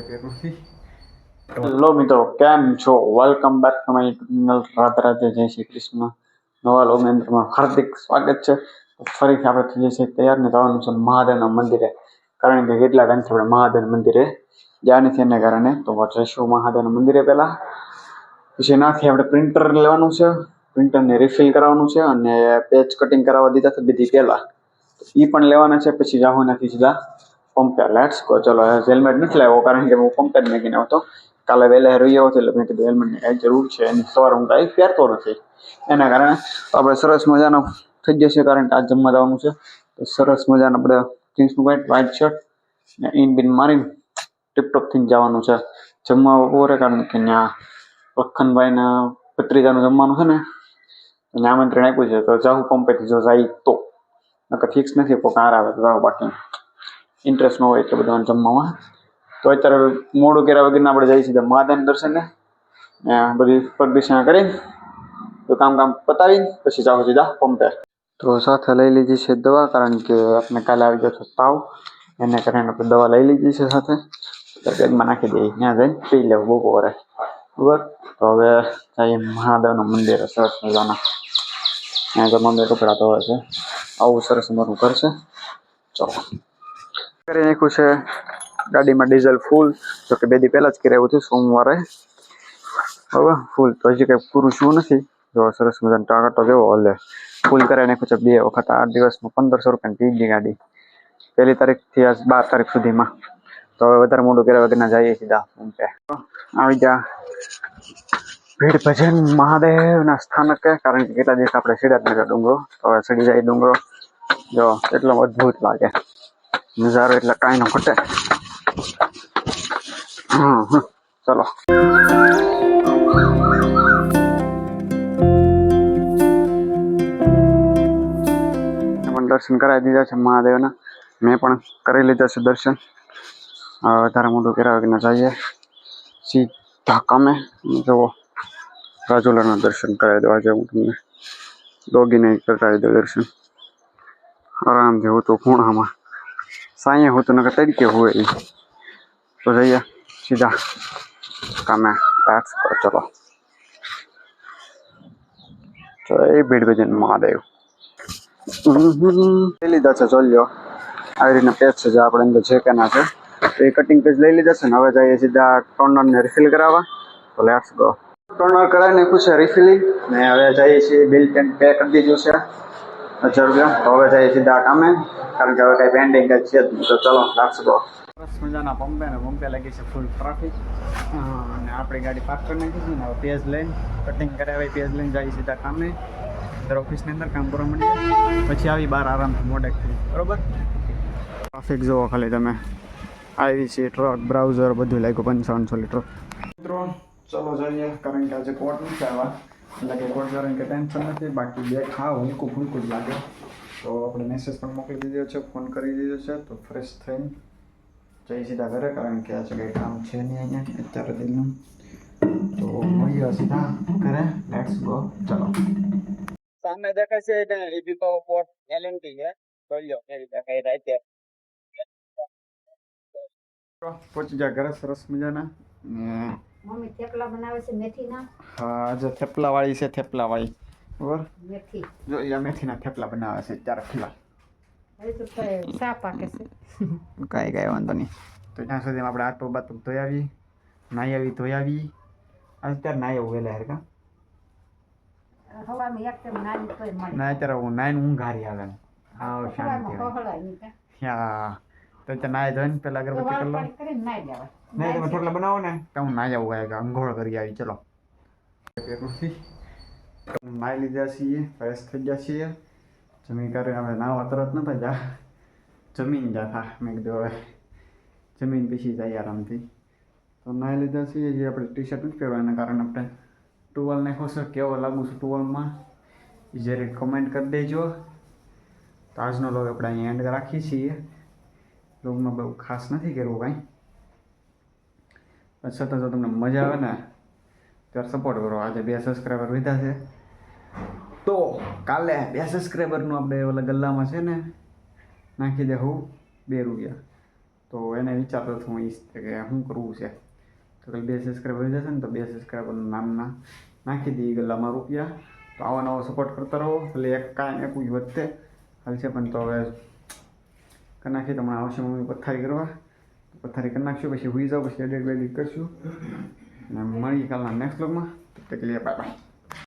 Hello મિત્રો, કેમ છો? Welcome back to my channel. Radhe Radhe, જય શ્રી કૃષ્ણ. નવા લોગમાં હાર્દિક સ્વાગત છે. ફરીથી આપણે થઈ જઈએ છીએ તૈયાર ને જવાનું છે મહાદેવના મંદિરે, કારણ કે કેટલા ટાઈમથી આપણે મહાદેવ મંદિરે ગયા નથી એને કારણે. તો જઈશું મહાદેવના મંદિરે પહેલા, પછી એનાથી આપણે પ્રિન્ટર લેવાનું છે, પ્રિન્ટરને રિફિલ કરાવવાનું છે અને પેજ કટિંગ કરાવવા દીધા છે બીજી પહેલા, એ પણ લેવાના છે. પછી જાઉં નથી સીધા પંપે. Let's go. ચલો, હેલ્મેટ નથી લાવ્યો કારણ કે હું પંપે જ મેકીને આવતો. કાલે વહેલા રહ્યો હતો એટલે મેં કીધું હેલ્મેટની કાંઈ જરૂર છે, એની સવારે હું કાંઈ પહેરતો નથી એના કારણે આપણે સરસ મજાનો થઈ જશે. કારણ કે આજ જમવા જવાનું છે તો સરસ મજાનું આપણે જીન્સનું પેન્ટ, વ્હાઇટ શર્ટ ને ઇન બિન મારીને ટીપટોપ થઈને જવાનું છે જમવા બપોરે. કારણ કે ત્યાં લખનભાઈના ભત્રીજાનું જમવાનું છે ને, ત્યાં આમંત્રણ આપ્યું છે તો જાઉં પંપેથી. જો જાય તો નકર ફિક્સ નથી, કોઈ કાર આવે તો જાઓ, બાકી ઇન્ટરેસ્ટ ન હોય એટલે બધાને જમવામાં. તો અત્યારે મોડું કર્યા વગર આપણે જઈએ સીધા મહાદેવના દર્શને, બધી પ્રદક્ષિણા કરીને તો કામ પતાવીને પછી જાઓ સીધા પંપે. તો સાથે લઈ લીધી છે દવા, કારણ કે આપણે કાલે આવી ગયો હતો તાવ, એને કારણે આપણે દવા લઈ લીધી છે સાથે. બેગમાં નાખી દઈએ, ત્યાં જઈને પી લેવું બપોરે. બરાબર, તો હવે જઈએ મહાદેવના મંદિરે. સરસ મજાના ત્યાં તો મમ્મી કપડાં ધોવે છે. આવું સરસ અમારું ઘર છે. ચલો, કરી નાખ્યું છે ગાડીમાં ડીઝલ ફૂલ. તો કે બે દી પહેલા જ કરાવ્યું હતું સોમવારે. બરાબર, ફૂલ તો હજી કંઈ પૂરું શું નથી. જો સરસ મજાનો ટાંકતો કેવો હલે. ફૂલ કરાવી નાખ્યું છે 2 વખત. 8 દિવસમાં 1500 રૂપિયાની પી ગઈ ગાડી. 1 તારીખથી આજ 12 તારીખ સુધીમાં. તો હવે વધારે મોડું કર્યા વગરના જઈએ સીધા પંપે. આવી જા ભીડ ભજન મહાદેવના સ્થાનકે, કારણ કે કેટલા દિવસ આપણે સીડા જ નથી ડુંગરો. તો હવે ચડી જાય ડુંગરો. જો એટલો અદભુત લાગે નજારો, એટલે કાંઈ ન ઘટે. ચલો, દર્શન કરાવી દીધા છે મહાદેવના. મેં પણ કરી લીધા છે દર્શન. વધારે મોટું કર્યા વગરના જઈએ સીધા કામે. જુઓ, રાજુલાના દર્શન કરાવી દો આજે હું તમને. ડોગીને કરાવી દો દર્શન આરામથી. હું તો ખૂણામાં સાંયે હું તો નકર તરીકે હોય. તો જઈએ સીધા કામે. ચલો, જય ભીડ ભજન મહાદેવ. લઈ લીધા છે, ચાલ્યો આવી રીતના પેજ છે જે આપણે અંદર છે કે ના છે. તો એ કટિંગ પેજ લઈ લીધા છે ને હવે જઈએ સીધા ટર્નરને રિફિલ કરાવવા. તો લેટ્સ ગો. ટર્નર કરાવી નાખ્યું છે રિફિલિંગ ને હવે જઈએ છીએ. બિલ પે કરી દીધું છે 1000 રૂપિયા. તો હવે જઈએ સીધા કામે, કારણ કે હવે કઈ પેન્ડિંગ છે જ નહીં. તો ચલો, લેટ્સ ગો. સરસ મજાના પંપે ને પંપે લાગી છે ફૂલ ટ્રાફિક. અને આપણી ગાડી પાર્ક કરી નાખી છે ને હવે પેજ લઈને કટિંગ કરાવી, પેજ લઈને જઈએ સીધા કામે. ઓફિસની અંદર કામ કરવા મળી પછી આવી બહાર આરામથી મોડેકથી. બરોબર, ટ્રાફિક જોવો ખાલી તમે. આવી છે ટ્રક, બ્રાઉઝર બધું લાગ્યું 5500 લીટર. મિત્રો ચલો જઈએ, કારણ કે આજે કોર્ટ નથી આવ્યા એટલે કે કોર્ટ કારણ કે ટેન્શન નથી. બાકી બે ખાવ હલકું ફૂલકું જ લાગે. તો આપણે મેસેજ પણ મોકલી દીધો છે, ફોન કરી દીધો છે. તો ફ્રેશ થઈને જઈ સીધા ઘરે, કારણ કે આજે કંઈ કામ છે નહીં અહીંયા અત્યારે દિલનું. તો મળીએ સીધા ઘરે. Let's go. ચલો, સામે દેખાય છે એટલે એબી પાવર પોર્ટ એલએનટી છે. જોઈ કેવી દેખાય રાતે. પહોંચી જાય ઘરે સરસ મજાના. મમ્મી થેપલા બનાવે છે મેથીના. હા, આજે થેપલા વાળી છે, થેપલા વાળી. બરાબર, મેથી જો અહીંયા મેથીના થેપલા બનાવે છે ત્યારે ફિલહાલ. હવે તો સા પાકે છે. કાંઈ વાંધો નહીં. તો ત્યાં સુધીમાં આપણે હાથ પગ બાથ પગ ધોઈ આવી, નાહી આવી, ધોઈ આવી. અત્યારે નાહી આવું વહેલા હેર કા હવામાં એક ટાઈમ નાની તોય મળે. ના, અત્યારે હું નાઈને ઊંઘ હારી આવે. હા, શાંતિ હા. તો ત્યાં નાહી ધોઈને પેલા અગરબત્તી કરી લો. નહીં, તમે થેપલા બનાવો ને તો હું નાહી આવું. અંઘોળ કરી આવી. ચલો, નાહી લીધા છીએ, ફ્રેશ થઈ ગયા છીએ. જમી કરે હવે નાહવા તરત નતા જા, જમીન જતા. મેં કીધું હવે જમીન પછી જાય આરામથી. તો નાહી લીધા છીએ. જે આપણે ટી શર્ટ નથી પહેરવા એના કારણે આપણે ટુવાલ નાખ્યો છે. કેવો લાગુ છું ટુવાલમાં એ જરીક કમેન્ટ કરી દેજો. તો આજનો લોગ આપણે અહીંયા એન્ડ રાખીએ છીએ. લોગમાં બહુ ખાસ નથી કરવું કાંઈ, પણ છતાં જો તમને મજા આવે ને ત્યારે સપોર્ટ કરો. આજે 2 સબસ્ક્રાઈબર વધ્યા છે તો કાલે 2 સબસ્ક્રાઈબરનું આપણે ઓલા ગલ્લામાં છે ને નાખી દે હું 2 રૂપિયા. તો એને વિચારતો હતો હું ઈચ્છતે કે શું કરવું છે. તો કે 2 સબસ્ક્રાઈબર વધી જશે ને તો 2 સબસ્ક્રાઈબરનું નામના નાખી દઈએ ગલ્લામાં રૂપિયા. તો આવો નવો સપોર્ટ કરતા રહો. એટલે એક કાંઈ એક વધતે હાલ છે પણ તો હવે કરી નાખીએ. તો હમણાં આવશે મમ્મી પથારી કરવા. પથારી કરી નાખશું પછી હુઈ જાવ પછી એડિટ બેડિટ કરશું. અને મળી કાલના નેક્સ્ટ વ્લોગમાં. તબ તક કે લીએ બાય બાય.